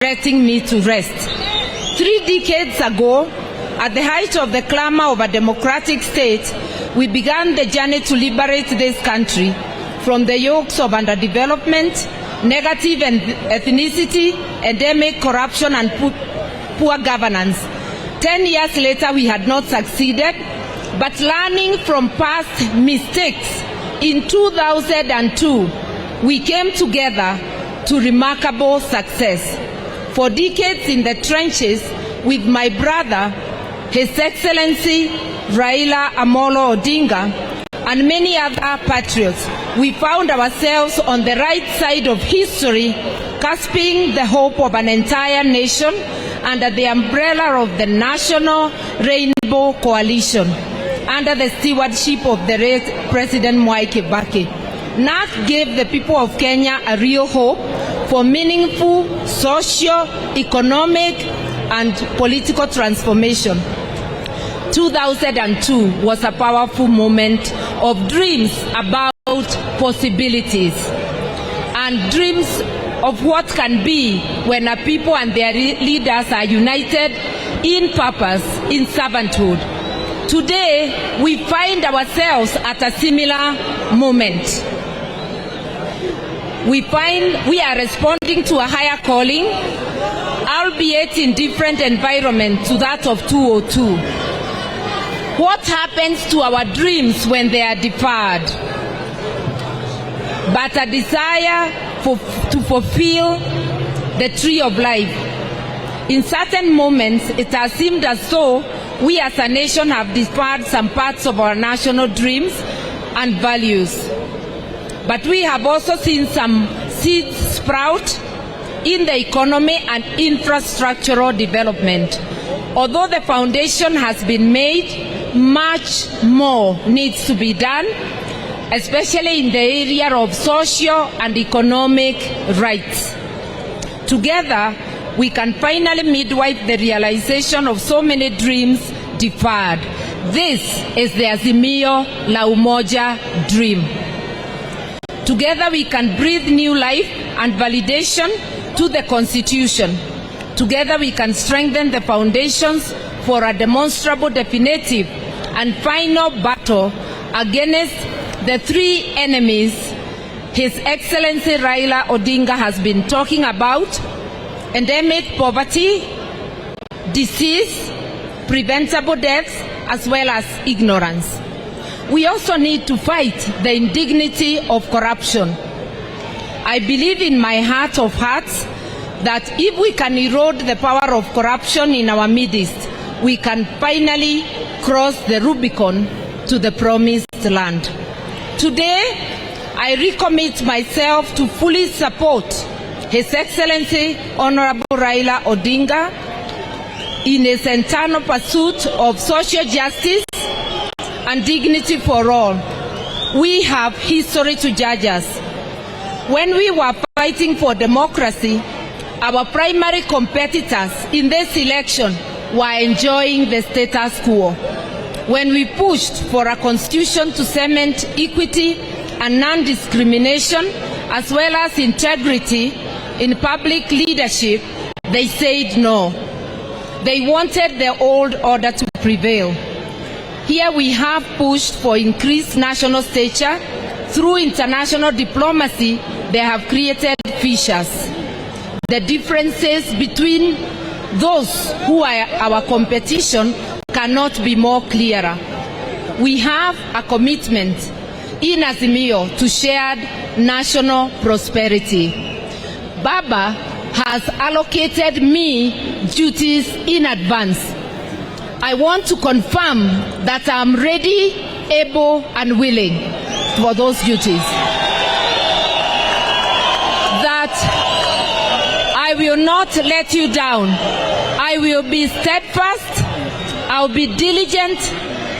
letting me to rest. 3 decades ago, at the height of the clamor of a democratic state, we began the journey to liberate this country from the yokes of underdevelopment, negative ethnicity, endemic corruption, and poor governance. 10 years later, we had not succeeded, but learning from past mistakes, in 2002, we came together to remarkable success. For decades in the trenches with my brother, His Excellency Raila Odinga, and many other patriots, we found ourselves on the right side of history, grasping the hope of an entire nation under the umbrella of the National Rainbow Coalition, under the stewardship of the late President Mwai Kibaki. NARC gave the people of Kenya a real hope for meaningful socio-economic and political transformation. 2002 was a powerful moment of dreams about possibilities and dreams of what can be when a people and their leaders are united in purpose, in servanthood. Today, we find ourselves at a similar moment. We find we are responding to a higher calling, albeit in different environment to that of 2002. What happens to our dreams when they are deferred? But a desire to fulfill the tree of life. In certain moments, it has seemed as though we as a nation have deferred some parts of our national dreams and values. But we have also seen some seeds sprout in the economy and infrastructural development. Although the foundation has been made, much more needs to be done, especially in the area of social and economic rights. Together, we can finally midwife the realization of so many dreams deferred. This is the Azimio la Umoja dream. Together we can breathe new life and validation to the Constitution. Together we can strengthen the foundations for a demonstrable, definitive, and final battle against the 3 enemies His Excellency Raila Odinga has been talking about: endemic poverty, disease, preventable deaths, as well as ignorance. We also need to fight the indignity of corruption. I believe in my heart of hearts that if we can erode the power of corruption in our midst, we can finally cross the Rubicon to the promised land. Today, I recommit myself to fully support His Excellency Honorable Raila Odinga in his internal pursuit of social justice and dignity for all. We have history to judge us. When we were fighting for democracy, our primary competitors in this election were enjoying the status quo. When we pushed for a constitution to cement equity and non-discrimination, as well as integrity in public leadership, they said no. They wanted the old order to prevail. Here we have pushed for increased national stature. Through international diplomacy, they have created fissures. The differences between those who are our competition cannot be more clearer. We have a commitment in Azimio to shared national prosperity. Baba has allocated me duties in advance. I want to confirm that I am ready, able, and willing for those duties. That I will not let you down. I will be steadfast. I will be diligent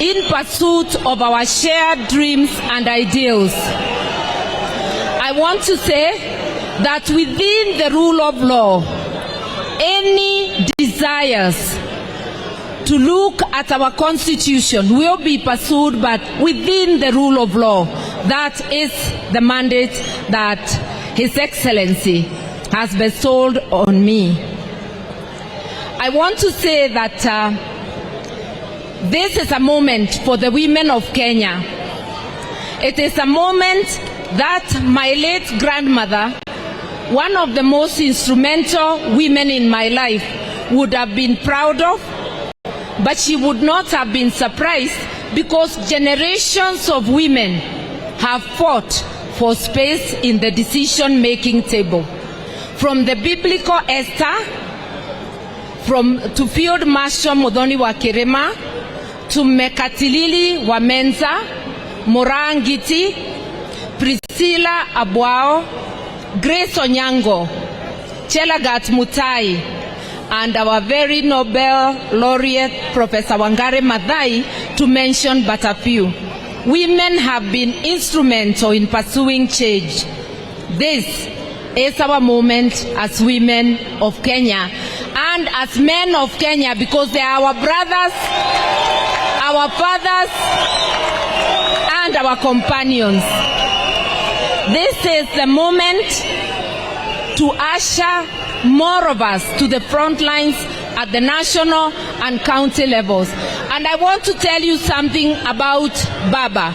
in pursuit of our shared dreams and ideals. I want to say that within the rule of law, any desires to look at our Constitution will be pursued, but within the rule of law. That is the mandate that His Excellency has bestowed on me. I want to say that this is a moment for the women of Kenya. It is a moment that my late grandmother, one of the most instrumental women in my life, would have been proud of, but she would not have been surprised because generations of women have fought for space in the decision-making table. From the biblical Esther, to Field Marshal Muthoni wa Kirima, to Mekatilili wa Menza, Morangiti, Priscilla Abwao, Grace Onyango, Chelagat Mutai, and our very Nobel laureate Professor Wangari Maathai, to mention but a few. Women have been instrumental in pursuing change. This is our moment as women of Kenya and as men of Kenya, because they are our brothers, our fathers, and our companions. This is the moment to usher more of us to the front lines at the national and county levels. And I want to tell you something about Baba.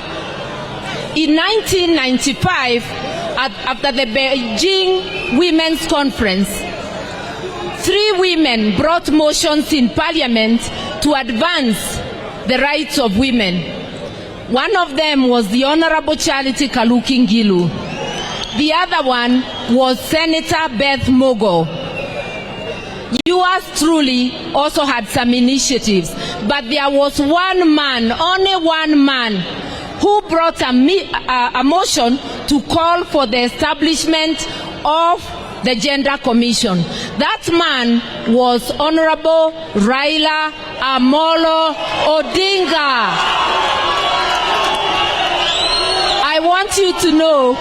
In 1995, after the Beijing Women's Conference, 3 women brought motions in Parliament to advance the rights of women. One of them was the Honorable Charity Kaluki Ngilu. The other one was Senator Beth Mogo. Yours truly also had some initiatives, but there was one man, only one man, who brought a motion to call for the establishment of the Gender Commission. That man was Honorable Raila Odinga. I want you to know,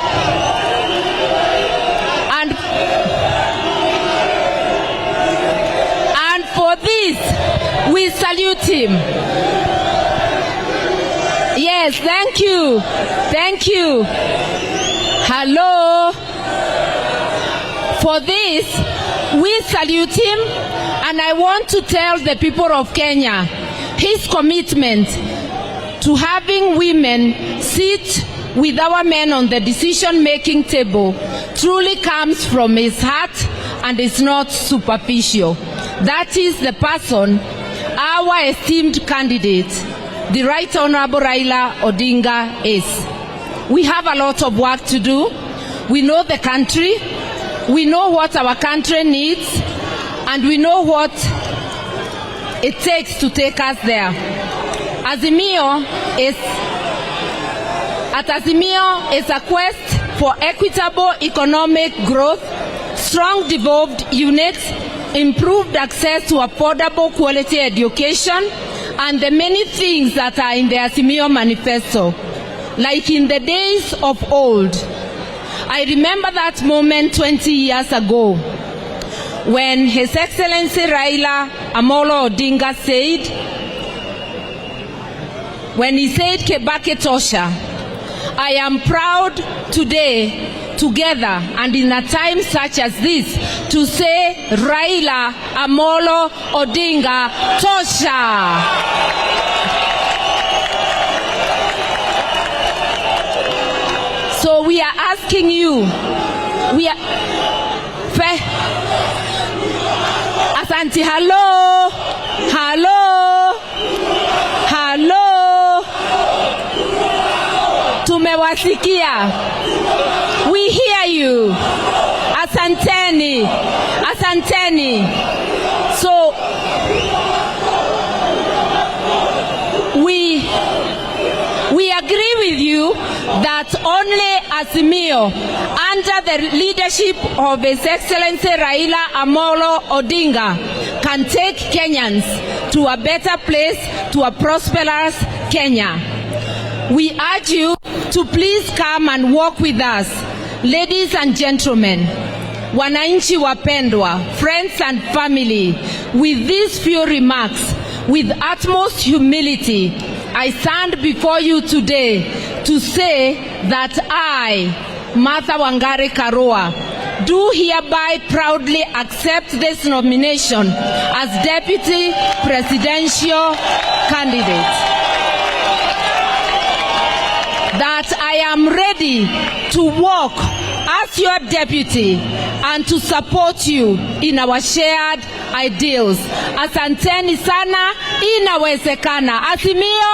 and for this, we salute him. Yes, thank you. Thank you. Hello. For this, we salute him, and I want to tell the people of Kenya, his commitment to having women sit with our men on the decision-making table truly comes from his heart and is not superficial. That is the person, our esteemed candidate, the Right Honorable Raila Odinga, is. We have a lot of work to do. We know the country. We know what our country needs, and we know what it takes to take us there. Azimio is a quest for equitable economic growth, strong devolved units, improved access to affordable quality education, and the many things that are in the Azimio manifesto. Like in the days of old, I remember that moment 20 years ago when His Excellency Raila Odinga said, when he said Kebake Tosha, I am proud today, together and in a time such as this, to say Raila Odinga Tosha. So we are asking you, Asante, hello, tumewasikia, we hear you, asanteni. So we agree with you that only Azimio, under the leadership of His Excellency Raila Odinga, can take Kenyans to a better place, to a prosperous Kenya. We urge you to please come and walk with us. Ladies and gentlemen, wananchi wapendwa, friends and family, with these few remarks, with utmost humility, I stand before you today to say that I, Martha Wangari Karua, do hereby proudly accept this nomination as Deputy Presidential Candidate. That I am ready to work as your deputy and to support you in our shared ideals. Asanteni sana, inawezekana. Azimio